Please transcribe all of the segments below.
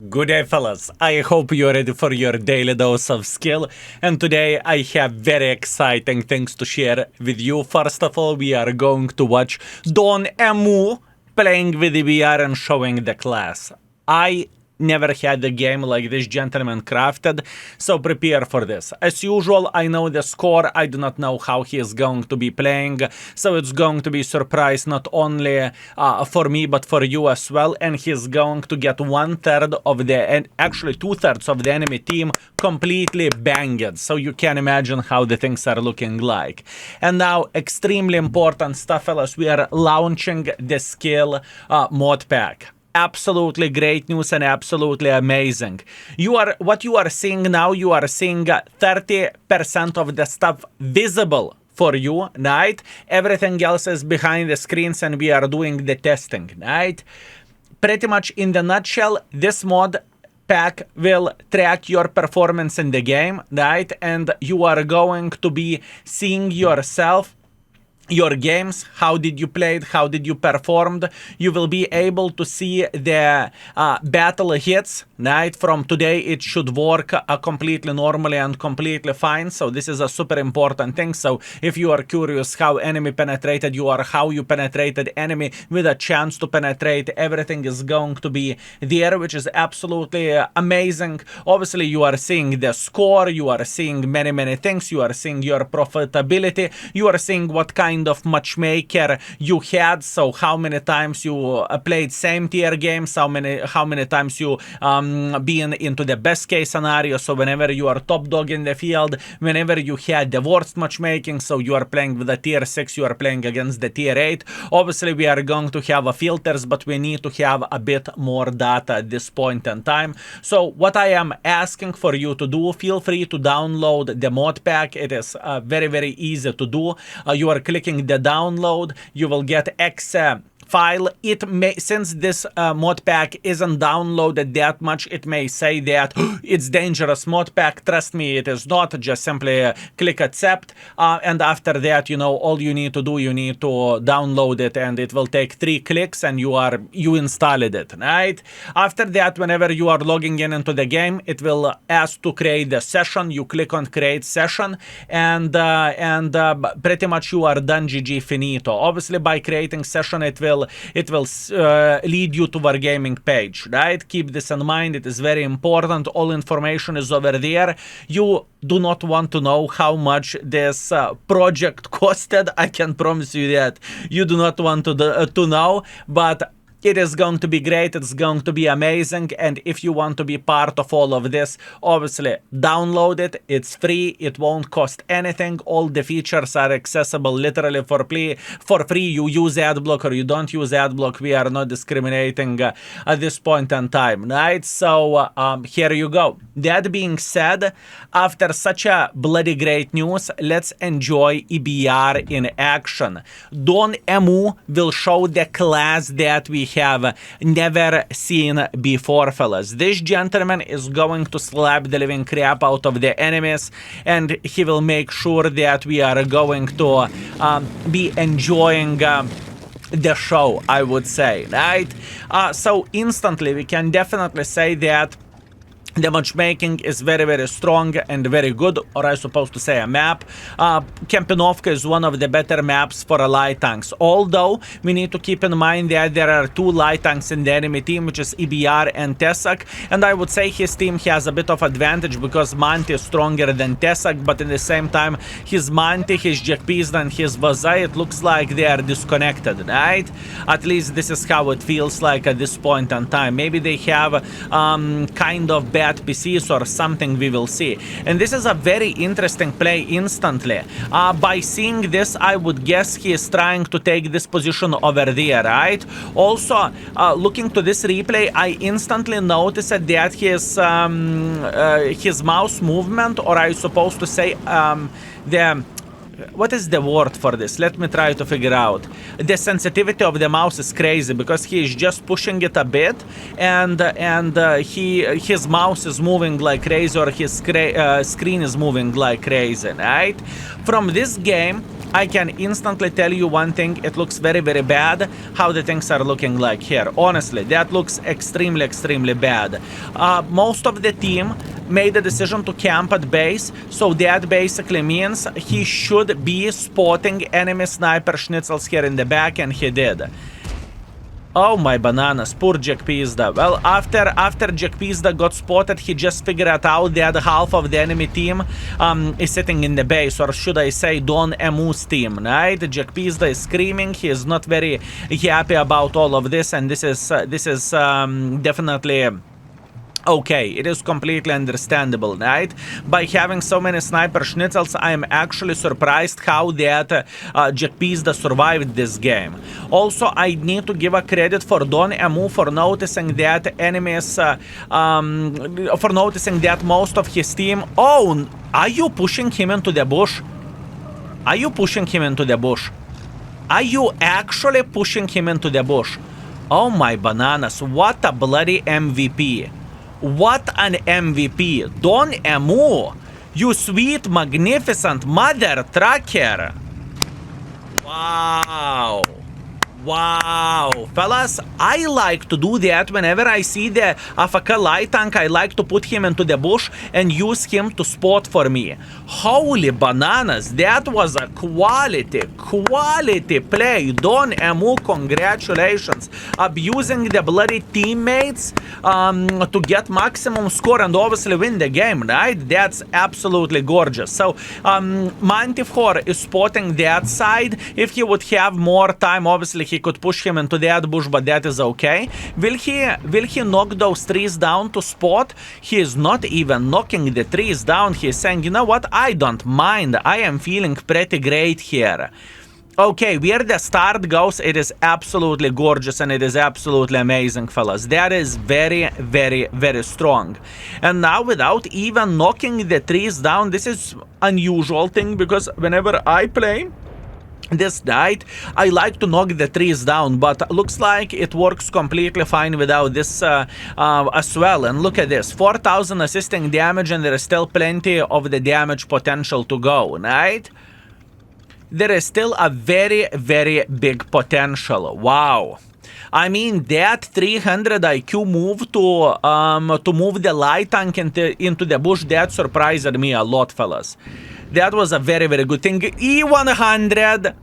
Good day, fellas. I hope you're ready for your daily dose of skill. And today I have very exciting things to share with you. First of all, we are going to watch Don Emu playing with EBR and showing the class. I never had a game like this gentleman crafted, so prepare for this. As usual, I know the score. I do not know how he is going to be playing, so it's going to be a surprise not only for me but for you as well. And he's going to get 1/3 of the, and actually 2/3 of the enemy team completely banged, so you can imagine how the things are looking like. And now, extremely important stuff, fellas, we are launching the skill mod pack. Absolutely great news and absolutely amazing. What you are seeing now, you are seeing 30% of the stuff visible for you, right? Everything else is behind the screens and we are doing the testing, right? Pretty much in the nutshell, this mod pack will track your performance in the game, right? And you are going to be seeing yourself, your games, how did you play it, how did you performed. You will be able to see the battle hits, right? From today it should work completely normally and completely fine, so this is a super important thing. So if you are curious how enemy penetrated you or how you penetrated enemy with a chance to penetrate, everything is going to be there, which is absolutely amazing. Obviously you are seeing the score, you are seeing many things, you are seeing your profitability, you are seeing what kind of matchmaker you had, so how many times you played same tier games, how many times you been into the best case scenario, so whenever you are top dog in the field, whenever you had the worst matchmaking, so you are playing with the tier 6, you are playing against the tier 8. Obviously we are going to have filters, but we need to have a bit more data at this point in time. So what I am asking for you to do, feel free to download the mod pack. It is very easy to do. You are clicking the download, you will get exe file. It may, since this mod pack isn't downloaded that much, it may say that it's dangerous mod pack. Trust me, it is not. Just simply click accept, and after that, you know, all you need to do, you need to download it, and it will take 3 clicks and you installed it, right? After that, whenever you are logging in into the game, it will ask to create a session. You click on create session, and pretty much you are done. GG finito. Obviously by creating session, it will lead you to our gaming page, right? Keep this in mind. It is very important. All information is over there. You do not want to know how much this project costed. I can promise you that you do not want to know, but it is going to be great. It's going to be amazing. And if you want to be part of all of this, obviously download it. It's free. It won't cost anything. All the features are accessible literally for free. You use adblock or you don't use adblock. We are not discriminating at this point in time, right? So here you go. That being said, after such a bloody great news, let's enjoy EBR in action. Don Emu will show the class that we have never seen before, fellas. This gentleman is going to slap the living crap out of the enemies, and he will make sure that we are going to be enjoying the show, I would say, right? So instantly we can definitely say that the matchmaking is very strong and very good, or I supposed to say a map. Kempinovka is one of the better maps for light tanks, although we need to keep in mind that there are 2 light tanks in the enemy team, which is EBR and Tesak, and I would say his team has a bit of advantage because Manti is stronger than Tesak, but in the same time his Manti, his Jackpista and his Vazai, it looks like they are disconnected, right? At least this is how it feels like at this point in time. Maybe they have kind of bad PCs or something, we will see. And this is a very interesting play instantly. By seeing this, I would guess he is trying to take this position over there, right? Also, looking to this replay, I instantly noticed that his mouse movement, or I supposed to say what is the word for this? Let me try to figure out. The sensitivity of the mouse is crazy because he is just pushing it a bit, and his mouse is moving like crazy, or his screen is moving like crazy, right? From this game, I can instantly tell you one thing, it looks very, very bad how the things are looking like here. Honestly, that looks extremely, extremely bad. Most of the team made the decision to camp at base, so that basically means he should be spotting enemy sniper schnitzels here in the back, and he did. Oh my bananas, poor Jack Pizda. Well, after Jack Pizda got spotted, he just figured out that half of the enemy team is sitting in the base, or should I say Don Emu's team, right? Jack Pizda is screaming, he is not very happy about all of this, and this is definitely okay, it is completely understandable, right? By having so many sniper schnitzels, I am actually surprised how that Jack Pizda survived this game. Also, I need to give a credit for Don Emu for noticing that enemies, for noticing that most of his team... Oh, are you pushing him into the bush? Are you pushing him into the bush? Are you actually pushing him into the bush? Oh my bananas, what a bloody MVP. What an MVP. Don Emu, you sweet, magnificent mother trucker. Wow. Wow, fellas, I like to do that whenever I see the AFK light tank. I like to put him into the bush and use him to spot for me. Holy bananas, that was a quality play. Don Emu, congratulations. Abusing the bloody teammates to get maximum score and obviously win the game, right? That's absolutely gorgeous. So, Mantifor is spotting that side. If he would have more time, obviously he could push him into that bush, but that is okay. Will he knock those trees down to spot? He is not even knocking the trees down. He is saying, you know what, I don't mind. I am feeling pretty great here. Okay, where the start goes, it is absolutely gorgeous and it is absolutely amazing, fellas. That is very, very, very strong. And now without even knocking the trees down, this is unusual thing, because whenever I play this night, I like to knock the trees down, but looks like it works completely fine without this as well. And look at this, 4,000 assisting damage, and there is still plenty of the damage potential to go, right? There is still a very, very big potential. Wow. I mean, that 300 IQ move to move the light tank into the bush, that surprised me a lot, fellas. That was a very, very good thing. E100.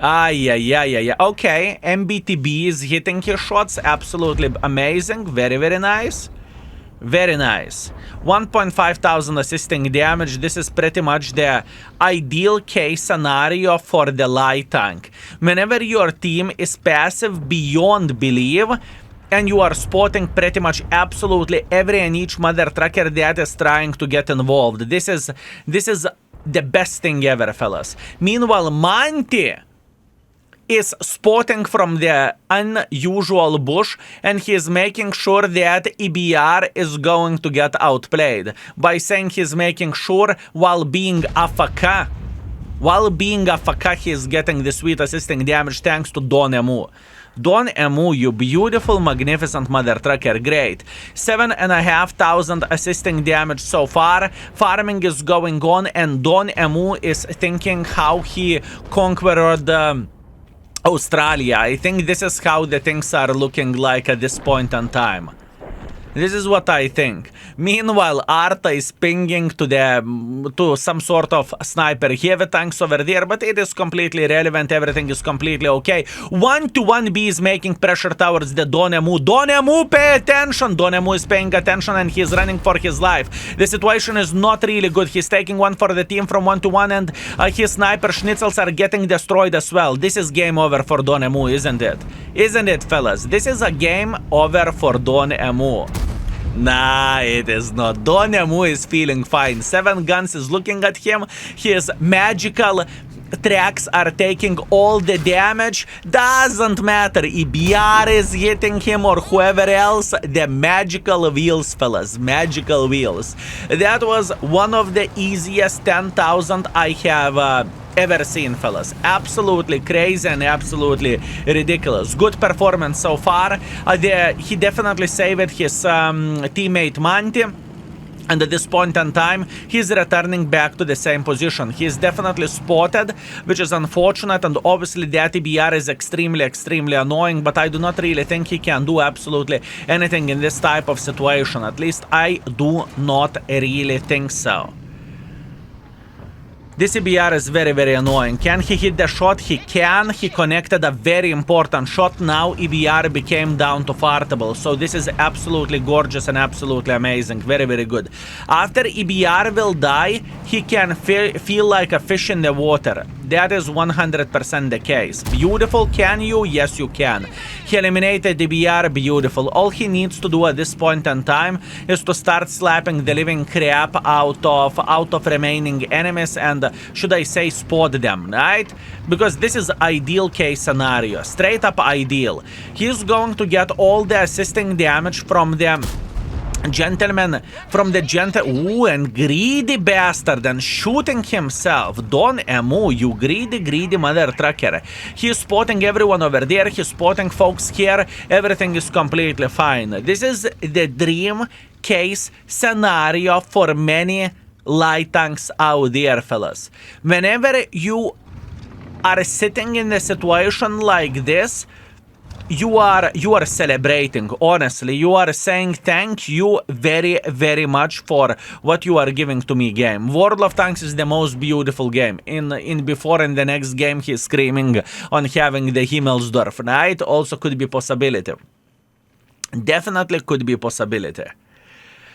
Yeah. Okay, MBTB is hitting his shots. Absolutely amazing. Very, very nice. Very nice. 1.5 thousand assisting damage. This is pretty much the ideal case scenario for the light tank. Whenever your team is passive beyond belief, and you are spotting pretty much absolutely every and each mother trucker that is trying to get involved. This is the best thing ever, fellas. Meanwhile, Monty is spotting from the unusual bush, and he is making sure that EBR is going to get outplayed by saying he's making sure while being AFK. While being AFK, he is getting the sweet assisting damage thanks to Don Emu. Don Emu, you beautiful, magnificent mother trucker, great. 7,500 assisting damage so far. Farming is going on, and Don Emu is thinking how he conquered Australia. I think this is how the things are looking like at this point in time. This is what I think. Meanwhile, Arta is pinging to some sort of sniper heavy tanks over there, but it is completely irrelevant. Everything is completely okay. 1-1B is making pressure towards the Don Emu. Don Emu, pay attention! Don Emu is paying attention and he's running for his life. The situation is not really good. He's taking one for the team from 1-1, and his sniper schnitzels are getting destroyed as well. This is game over for Don Emu, isn't it? Isn't it, fellas? This is a game over for Don Emu. Nah, it is not. Don Emu is feeling fine. 7 Guns is looking at him. His magical tracks are taking all the damage. Doesn't matter. EBR is hitting him or whoever else. The magical wheels, fellas. Magical wheels. That was one of the easiest 10,000 I have ever seen, fellas. Absolutely crazy and absolutely ridiculous. Good performance so far. He definitely saved his teammate Manti. And at this point in time, he's returning back to the same position. He's definitely spotted, which is unfortunate, and obviously that EBR is extremely annoying, but I do not really think he can do absolutely anything in this type of situation. At least I do not really think so. This EBR is very annoying. Can he hit the shot? He can. He connected a very important shot. Now EBR became down to fartable. So this is absolutely gorgeous and absolutely amazing. Very good. After EBR will die, he can feel like a fish in the water. That is 100% the case. Beautiful. Can you? Yes, you can. He eliminated EBR. Beautiful. All he needs to do at this point in time is to start slapping the living crap out of remaining enemies and should I say spot them, right? Because this is ideal case scenario, straight up ideal. He's going to get all the assisting damage from the ooh, and greedy bastard, and shooting himself. Don't emu, you greedy mother trucker. He's spotting everyone over there, he's spotting folks here, everything is completely fine. This is the dream case scenario for many light tanks out there, fellas. Whenever you are sitting in a situation like this, you are celebrating. Honestly, you are saying thank you very much for what you are giving to me, game. World of Tanks is the most beautiful game. In the next game he's screaming on having the Himmelsdorf, right? Also could be possibility. Definitely could be possibility.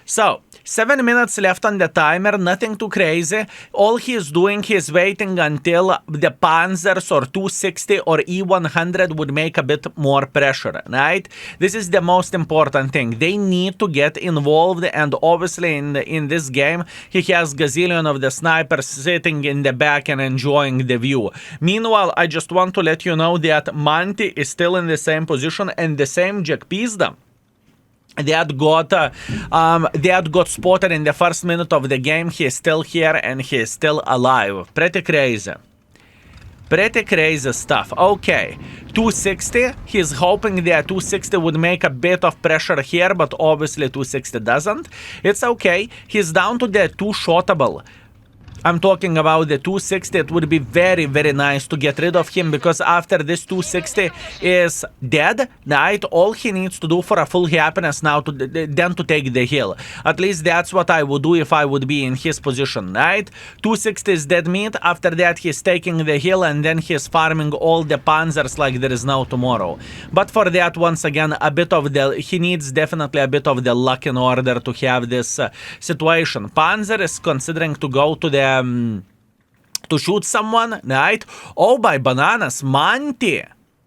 So, 7 minutes left on the timer, nothing too crazy. All he is doing, he is waiting until the Panzers or 260 or E100 would make a bit more pressure, right? This is the most important thing. They need to get involved, and obviously in this game, he has gazillion of the snipers sitting in the back and enjoying the view. Meanwhile, I just want to let you know that Manti is still in the same position, and the same Jack Pizda that got spotted in the first minute of the game. He is still here and he is still alive. Pretty crazy stuff. Okay, 260. He's hoping that 260 would make a bit of pressure here, but obviously 260 doesn't. It's okay. He's down to the two-shotable. I'm talking about the 260. It would be very nice to get rid of him, because after this 260 is dead, right, all he needs to do for a full happiness now then to take the hill. At least that's what I would do if I would be in his position, right? 260 is dead meat. After that he's taking the hill, and then he's farming all the panzers like there is no tomorrow. But for that, once again, he needs definitely a bit of the luck in order to have this situation. Panzer is considering to go to the to shoot someone, right? Oh, by bananas, Manti.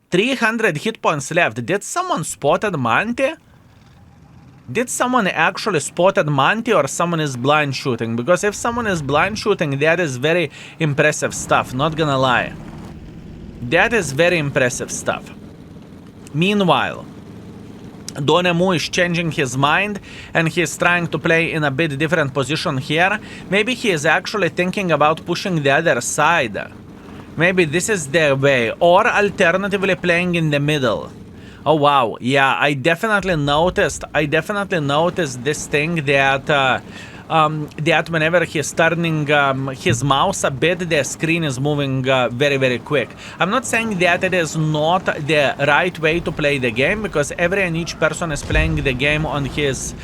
300 hit points left. Did someone spotted Manti? Did someone actually spotted Manti, or someone is blind shooting? Because if someone is blind shooting, that is very impressive stuff, not gonna lie. That is very impressive stuff. Meanwhile, Donemu is changing his mind, and he is trying to play in a bit different position here. Maybe he is actually thinking about pushing the other side. Maybe this is the way. Or alternatively playing in the middle. Oh wow, yeah, I definitely noticed this thing that that whenever he's turning his mouse a bit, the screen is moving very quick. I'm not saying that it is not the right way to play the game, because every and each person is playing the game on his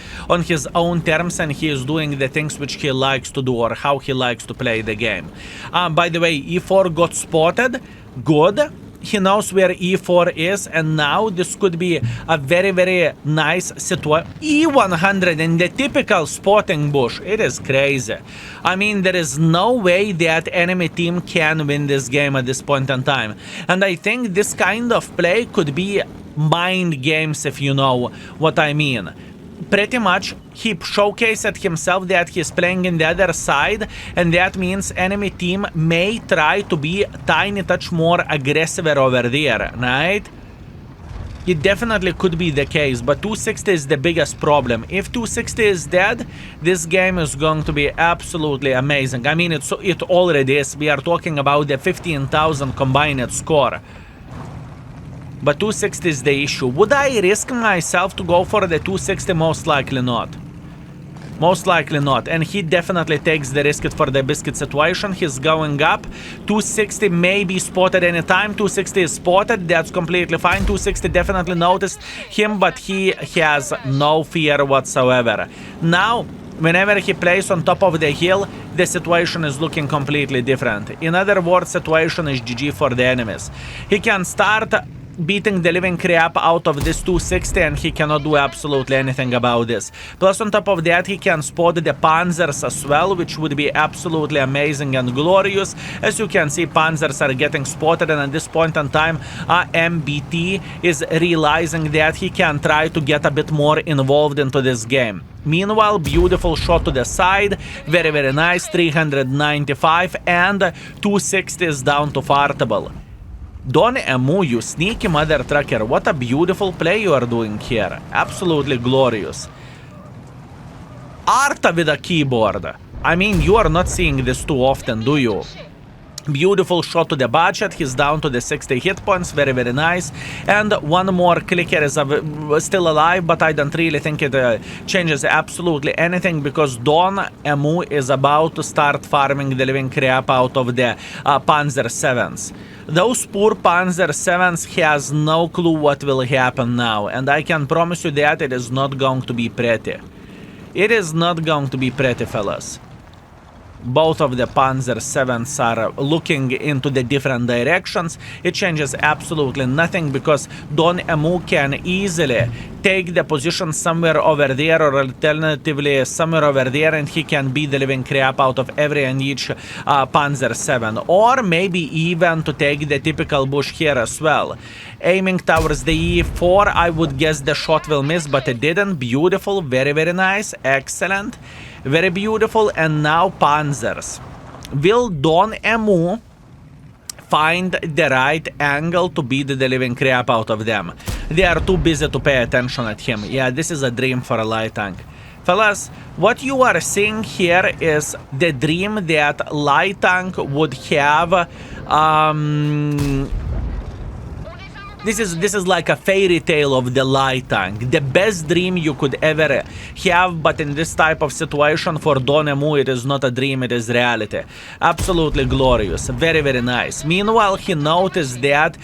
own terms, and he is doing the things which he likes to do or how he likes to play the game. By the way, E4 got spotted. Good. He knows where E4 is, and now this could be a very nice situation. E100 in the typical spotting bush. It is crazy. I mean, there is no way that enemy team can win this game at this point in time. And I think this kind of play could be mind games, if you know what I mean. Pretty much, he showcased himself that he's playing in the other side, and that means enemy team may try to be a tiny touch more aggressive over there, right? It definitely could be the case, but 260 is the biggest problem. If 260 is dead, this game is going to be absolutely amazing. I mean, it already is. We are talking about the 15,000 combined score. But 260 is the issue. Would I risk myself to go for the 260? Most likely not. Most likely not. And he definitely takes the risk for the biscuit situation. He's going up. 260 may be spotted anytime. 260 is spotted. That's completely fine. 260 definitely noticed him, but he has no fear whatsoever. Now, whenever he plays on top of the hill, the situation is looking completely different. In other words, situation is GG for the enemies. He can start beating the living crap out of this 260 and he cannot do absolutely anything about this. Plus on top of that, he can spot the panzers as well, which would be absolutely amazing and glorious. As you can see, panzers are getting spotted, and at this point in time, MBT is realizing that he can try to get a bit more involved into this game. Meanwhile, beautiful shot to the side, very, very nice, 395, and 260 is down to fartable. Don Emu, you sneaky mother trucker, what a beautiful play you are doing here. Absolutely glorious. Arta with a keyboard. I mean, you are not seeing this too often, do you? Beautiful shot to the budget. He's down to the 60 hit points. Very, very nice. And one more clicker is still alive, but I don't really think it changes absolutely anything, because Don Emu is about to start farming the living crap out of the Panzer 7s. Those poor Panzer 7s has no clue what will happen now, and I can promise you that it is not going to be pretty. It is not going to be pretty, fellas. Both of the Panzer 7s are looking into the different directions. It changes absolutely nothing, because Don Emu can easily take the position somewhere over there, or alternatively somewhere over there, and he can beat the living crap out of every and each Panzer 7. Or maybe even to take the typical bush here as well. Aiming towards the E4, I would guess the shot will miss, but it didn't. Beautiful, very, very nice, excellent. Very beautiful. And now Panzers. Will Don Emu find the right angle to beat the living crap out of them? They are too busy to pay attention at him. Yeah, this is a dream for a light tank. Fellas, what you are seeing here is the dream that light tank would have. This is like a fairy tale of the light tank. The best dream you could ever have, but in this type of situation for Don Emu, it is not a dream, it is reality. Absolutely glorious. Very, very nice. Meanwhile, he noticed that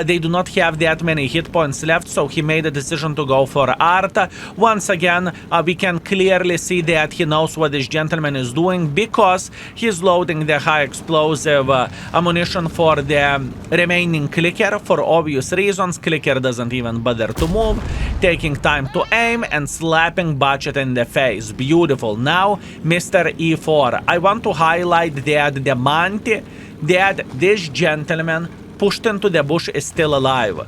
they do not have that many hit points left, so he made a decision to go for Arta. Once again, we can clearly see that he knows what this gentleman is doing, because he's loading the high explosive ammunition for the remaining clicker for obvious reasons. Clicker doesn't even bother to move, taking time to aim and slapping budget in the face. Beautiful. Now, Mr. E4. I want to highlight that the Manti, that this gentleman pushed into the bush, is still alive.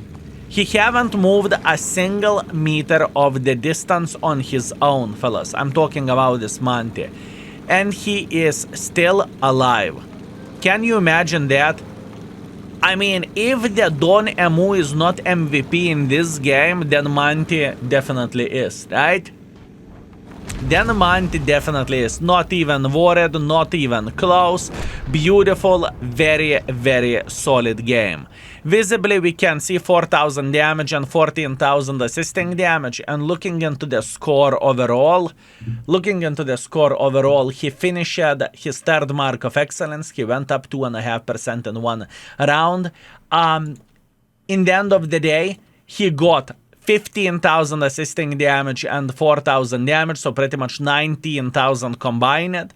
He haven't moved a single meter of the distance on his own, fellas. I'm talking about this Manti. And he is still alive. Can you imagine that? I mean, if the Don Emu is not MVP in this game, then Manti definitely is, right? Then Manti definitely is. Not even worried, not even close. Beautiful, very, very solid game. Visibly, we can see 4,000 damage and 14,000 assisting damage. And looking into the score overall, he finished his third mark of excellence. He went up 2.5% in one round. In the end of the day, he got 15,000 assisting damage and 4,000 damage, so pretty much 19,000 combined.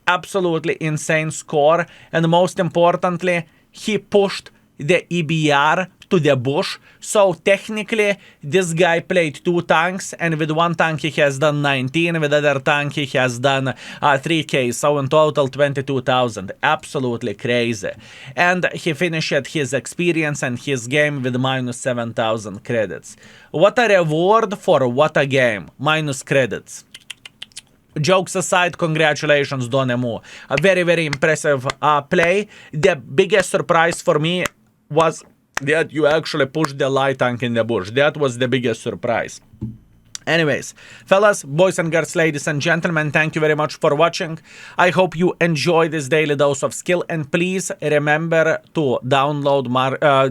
Absolutely insane score. And most importantly, he pushed the EBR to the bush. So technically, this guy played 2 tanks, and with one tank he has done 19, with other tank he has done 3k, so in total 22,000. Absolutely crazy. And he finished his experience and his game with minus 7,000 credits. What a reward for what a game. Minus credits. Jokes aside, congratulations, Don Emu. A very, very impressive play. The biggest surprise for me was that you actually pushed the light tank in the bush. That was the biggest surprise. Anyways, fellas, boys and girls, ladies and gentlemen, thank you very much for watching. I hope you enjoy this daily dose of skill, and please remember to download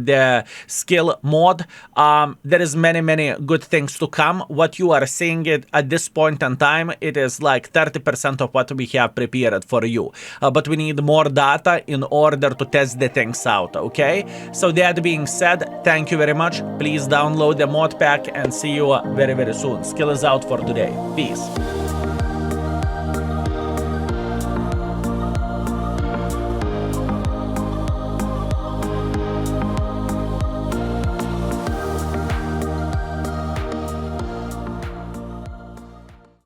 the skill mod. There is many good things to come. What you are seeing it at this point in time, it is like 30% of what we have prepared for you. But we need more data in order to test the things out, okay? So that being said, thank you very much. Please download the mod pack and see you very soon. Skill is out for today. Peace.